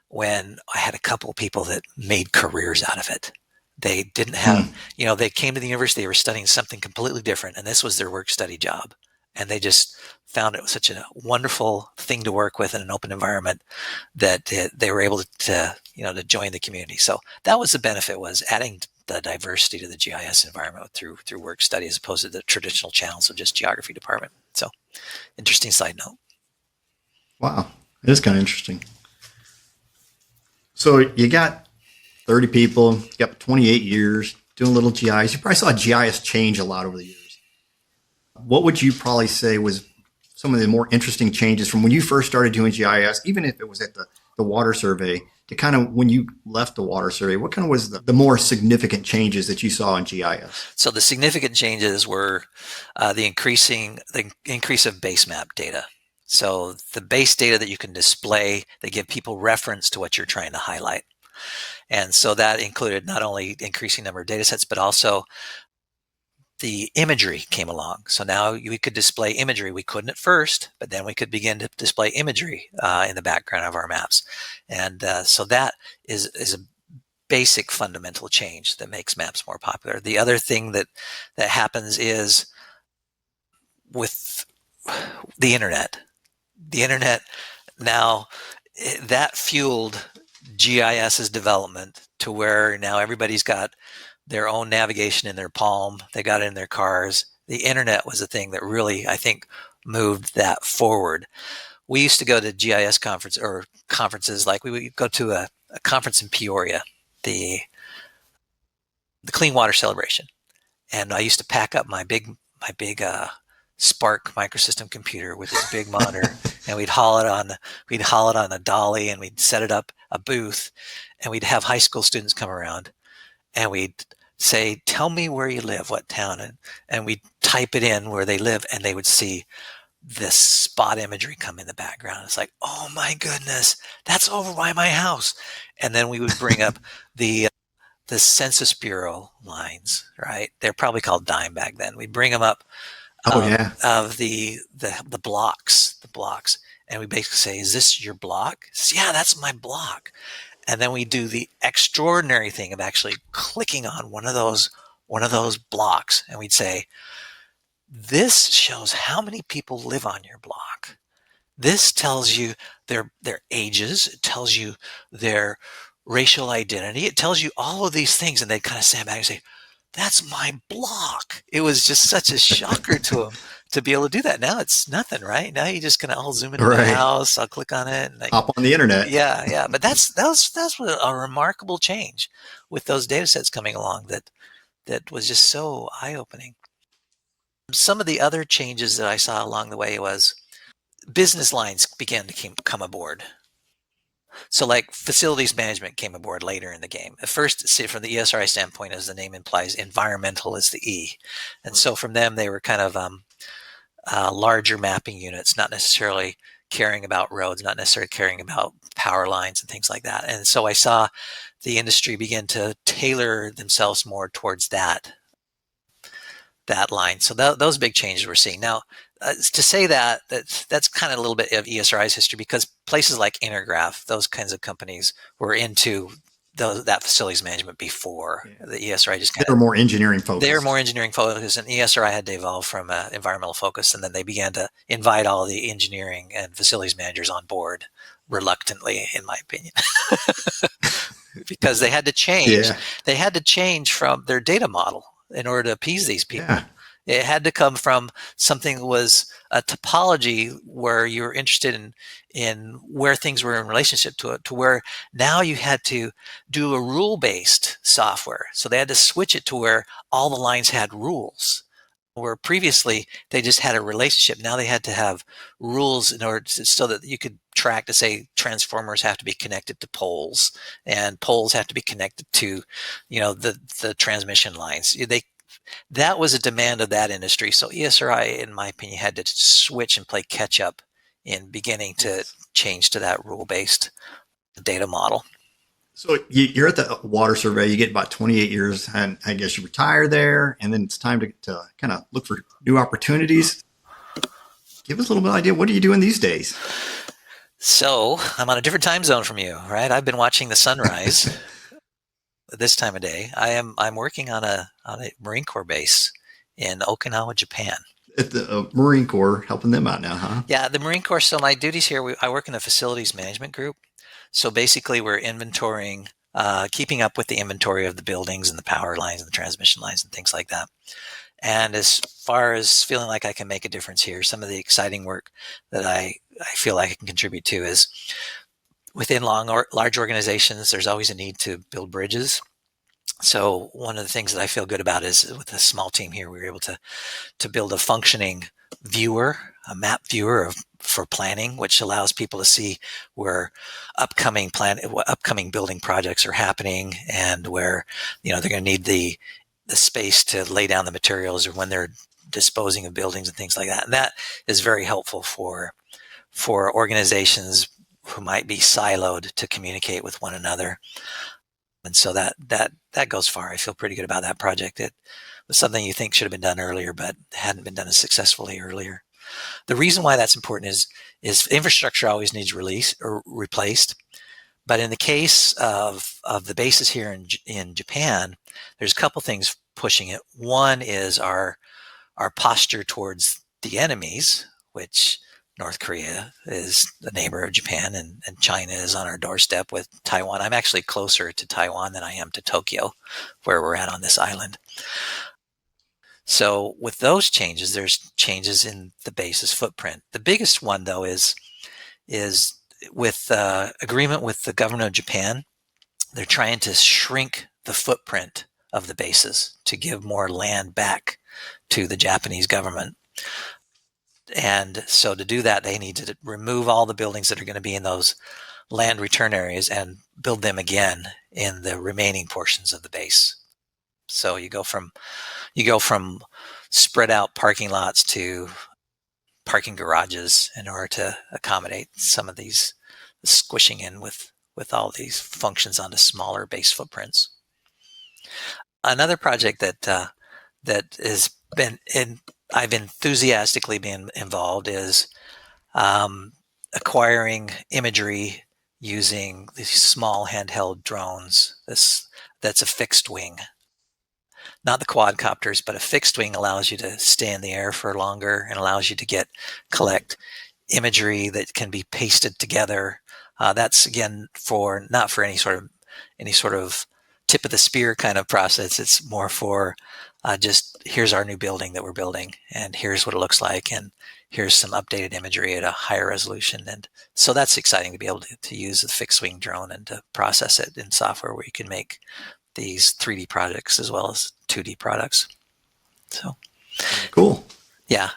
when I had a couple of people that made careers out of it. They didn't have, they came to the university, they were studying something completely different, and this was their work study job. And they just found it was such a wonderful thing to work with in an open environment that they were able to join the community. So that was the benefit, was adding the diversity to the GIS environment through work study as opposed to the traditional channels of just geography department. So interesting side note.
Wow. It is kind of interesting. So you got 30 people, you got 28 years doing a little GIS. You probably saw GIS change a lot over the years. What would you probably say was some of the more interesting changes from when you first started doing GIS, even if it was at the water survey, to kind of when you left the water survey? What kind of was the more significant changes that you saw in GIS?
So the significant changes were the increase of base map data. So the base data that you can display, they give people reference to what you're trying to highlight. And so that included not only increasing number of data sets, but also the imagery came along. So now we could display imagery. We couldn't at first, but then we could begin to display imagery in the background of our maps. And so that is a basic fundamental change that makes maps more popular. The other thing that happens is with the internet. The internet now, that fueled GIS's development to where now everybody's got their own navigation in their palm. They got it in their cars. The internet was a thing that really, I think, moved that forward. We used to go to GIS conferences, like we would go to a conference in Peoria, the Clean Water Celebration. And I used to pack up my big Spark microsystem computer with this big monitor, and we'd haul it on a dolly, and we'd set it up a booth, and we'd have high school students come around, and we'd say, tell me where you live, what town, and we'd type it in where they live, and they would see this spot imagery come in the background. It's like, oh my goodness, that's over by my house. And then we would bring up the Census Bureau lines, right? They're probably called dime back then. We'd bring them up
Oh yeah.
of the blocks, and we basically say, is this your block? Says, yeah, that's my block. And then we do the extraordinary thing of actually clicking on one of those blocks, and we'd say, this shows how many people live on your block. This tells you their ages. It tells you their racial identity. It tells you all of these things. And they'd kind of stand back and say, that's my block. It was just such a shocker to them to be able to do that. Now it's nothing, right? Now you just kind of, I'll zoom into the house. I'll click on it. And
hop on the internet.
Yeah. But that was a remarkable change with those data sets coming along that was just so eye-opening. Some of the other changes that I saw along the way was business lines began to come aboard. So like facilities management came aboard later in the game. At first, see, from the ESRI standpoint, as the name implies, environmental is the E. And so from them, they were kind of larger mapping units, not necessarily caring about roads, not necessarily caring about power lines and things like that. And so I saw the industry begin to tailor themselves more towards that line. So those big changes we're seeing now. To say that's kind of a little bit of ESRI's history, because places like Intergraph, those kinds of companies were into that facilities management before the ESRI. Just
they were more engineering focused.
They were more engineering focused, and ESRI had to evolve from environmental focus, and then they began to invite all the engineering and facilities managers on board, reluctantly, in my opinion, because they had to change. Yeah. They had to change from their data model in order to appease these people. Yeah. It had to come from something that was a topology where you were interested in where things were in relationship to it, to where now you had to do a rule-based software. So they had to switch it to where all the lines had rules, where previously they just had a relationship. Now they had to have rules in order so that you could track to say transformers have to be connected to poles, and poles have to be connected to, the transmission lines. That was a demand of that industry. So ESRI, in my opinion, had to switch and play catch up in beginning to change to that rule-based data model.
So you're at the water survey, you get about 28 years, and I guess you retire there, and then it's time to kind of look for new opportunities. Give us a little bit of idea. What are you doing these days?
So I'm on a different time zone from you, right? I've been watching the sunrise. This time of day, I'm working on a Marine Corps base in Okinawa, Japan.
At the Marine Corps, helping them out now, huh?
Yeah, the Marine Corps. So my duties here, I work in the facilities management group. So basically, we're inventorying, keeping up with the inventory of the buildings and the power lines and the transmission lines and things like that. And as far as feeling like I can make a difference here, some of the exciting work that I feel like I can contribute to is, within large organizations, there's always a need to build bridges. So one of the things that I feel good about is, with a small team here, we were able to build a functioning viewer, a map viewer for planning, which allows people to see where upcoming building projects are happening, and where they're going to need the space to lay down the materials, or when they're disposing of buildings and things like that. And that is very helpful for organizations who might be siloed to communicate with one another. And so that goes far. I feel pretty good about that project. It was something you think should have been done earlier, but hadn't been done as successfully earlier. The reason why that's important is infrastructure always needs replaced. But in the case of the bases here in Japan, there's a couple things pushing it. One is our posture towards the enemies, which North Korea is the neighbor of Japan, and China is on our doorstep with Taiwan. I'm actually closer to Taiwan than I am to Tokyo, where we're at on this island. So with those changes, there's changes in the base's footprint. The biggest one, though, is with agreement with the government of Japan. They're trying to shrink the footprint of the bases to give more land back to the Japanese government. And so to do that, they need to remove all the buildings that are going to be in those land return areas and build them again in the remaining portions of the base. So you go from spread out parking lots to parking garages in order to accommodate some of these squishing in with all these functions onto smaller base footprints. Another project that has been I've enthusiastically been involved is acquiring imagery using these small handheld drones. That's a fixed wing, not the quadcopters, but a fixed wing allows you to stay in the air for longer and allows you to collect imagery that can be pasted together. That's again not for any sort of tip of the spear kind of process. It's more for just here's our new building that we're building, and here's what it looks like, and here's some updated imagery at a higher resolution. And so that's exciting to be able to use a fixed wing drone and to process it in software where you can make these 3D projects as well as 2D products. So
cool.
Yeah.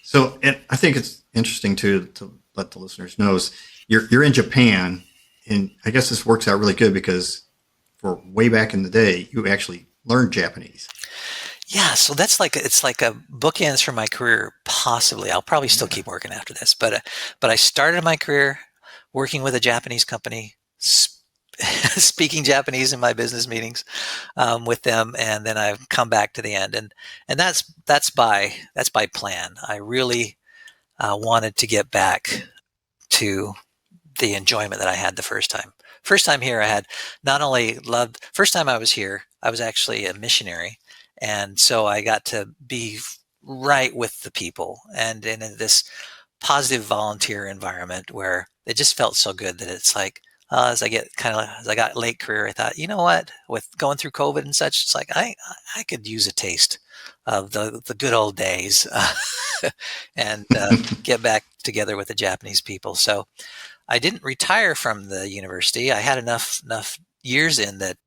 So, and I think it's interesting to let the listeners know is you're in Japan, and I guess this works out really good because for way back in the day, you actually learned Japanese.
Yeah, so it's like a bookends for my career. Possibly, I'll probably still keep working after this, but I started my career working with a Japanese company, speaking Japanese in my business meetings with them, and then I've come back to the end, and that's by plan. I really wanted to get back to the enjoyment that I had the first time. First time here, I had not only loved. First time I was here, I was actually a missionary. And so I got to be right with the people and in this positive volunteer environment where it just felt so good that it's like, as I got late career, I thought, you know what, with going through COVID and such, it's like, I could use a taste of the good old days and get back together with the Japanese people. So I didn't retire from the university. I had enough years in that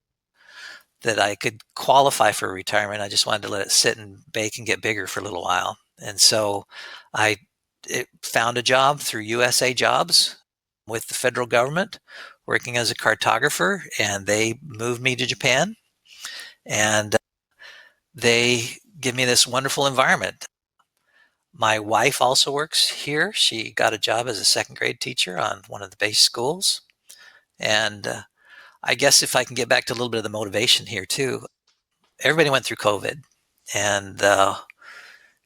I could qualify for retirement. I just wanted to let it sit and bake and get bigger for a little while. And so I found a job through USA Jobs with the federal government working as a cartographer, and they moved me to Japan, and they give me this wonderful environment. My wife also works here. She got a job as a second grade teacher on one of the base schools. And I guess if I can get back to a little bit of the motivation here too, everybody went through COVID, and the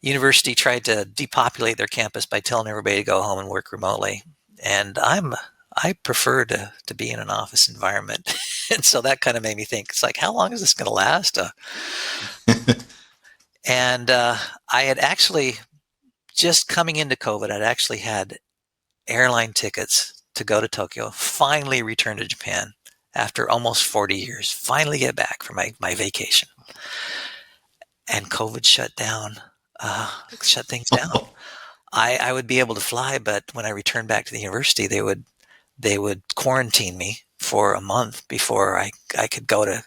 university tried to depopulate their campus by telling everybody to go home and work remotely. And I prefer to be in an office environment. And so that kind of made me think, it's like, how long is this going to last? And I had actually, just coming into COVID, I'd actually had airline tickets to go to Tokyo, finally return to Japan after almost 40 years, finally get back for my vacation. And COVID shut things down. I would be able to fly, but when I returned back to the university, they would quarantine me for a month before I could go to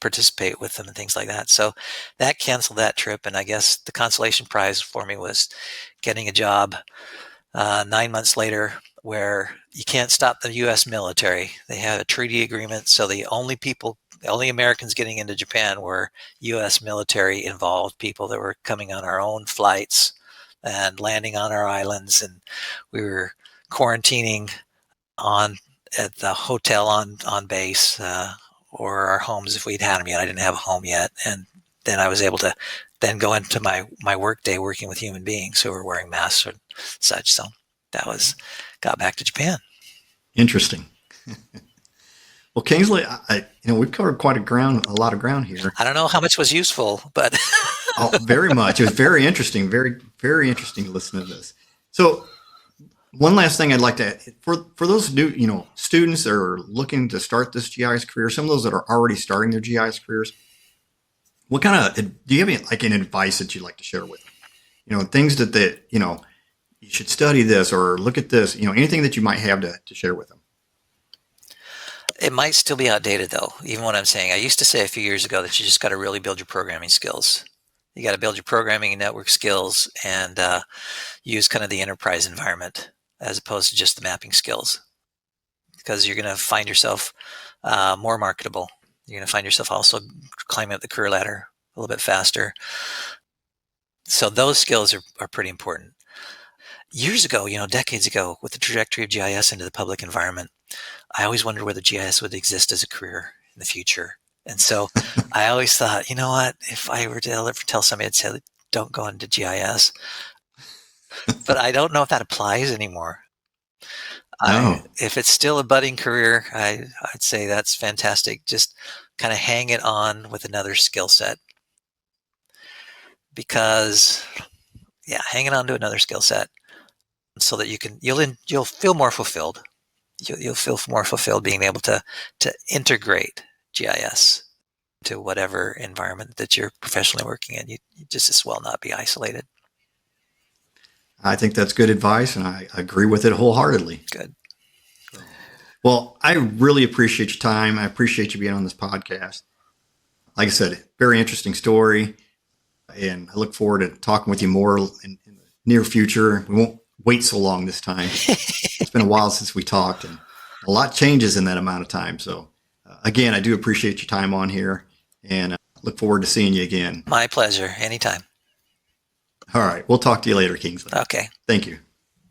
participate with them and things like that. So that canceled that trip. And I guess the consolation prize for me was getting a job 9 months later where you can't stop the U.S. military. They had a treaty agreement. So the only Americans getting into Japan were U.S. military involved people that were coming on our own flights and landing on our islands. And we were quarantining at the hotel on base or our homes if we'd had them yet. I didn't have a home yet. And then I was able to then go into my work day working with human beings who were wearing masks and such. So got back to Japan.
Interesting. Well, Kingsley, we've covered a lot of ground here.
I don't know how much was useful, but
very much. It was very interesting, very, very interesting to listen to this. So one last thing I'd like to, for those new, students that are looking to start this GIS career, some of those that are already starting their GIS careers, what kind of, do you have any advice that you'd like to share with them? Things that you should study this or look at this, anything that you might have to share with them.
It might still be outdated though, even what I'm saying. I used to say a few years ago that you just got to really build your programming skills. You got to build your programming and network skills and use kind of the enterprise environment as opposed to just the mapping skills, because you're going to find yourself more marketable You're going to find yourself also climbing up the career ladder a little bit faster. So those skills are pretty important. Years ago, decades ago, with the trajectory of GIS into the public environment, I always wondered whether GIS would exist as a career in the future. And so I always thought, you know what, if I were to ever tell somebody, I'd say, don't go into GIS. But I don't know if that applies anymore.
No.
If it's still a budding career, I'd say that's fantastic. Just kind of hang it on with another skill set. Because, hang it on to another skill set so that you'll feel more fulfilled. You'll feel more fulfilled being able to integrate GIS to whatever environment that you're professionally working in. You just as well not be isolated.
I think that's good advice, and I agree with it wholeheartedly.
Good.
Well, I really appreciate your time. I appreciate you being on this podcast. Like I said, very interesting story, and I look forward to talking with you more in the near future. We won't wait so long this time. It's been a while since we talked, and a lot changes in that amount of time. So, again, I do appreciate your time on here, and look forward to seeing you again.
My pleasure. Anytime.
All right. We'll talk to you later, Kingsley.
Okay.
Thank you.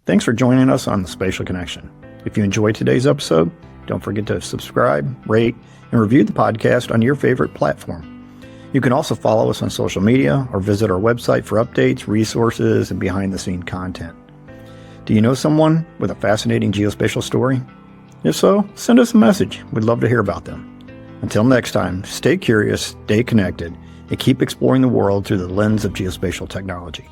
Thanks for joining us on the Spatial Connection. If you enjoyed today's episode, don't forget to subscribe, rate, and review the podcast on your favorite platform. You can also follow us on social media or visit our website for updates, resources, and behind-the-scenes content. Do you know someone with a fascinating geospatial story? If so, send us a message. We'd love to hear about them. Until next time, stay curious, stay connected, and keep exploring the world through the lens of geospatial technology.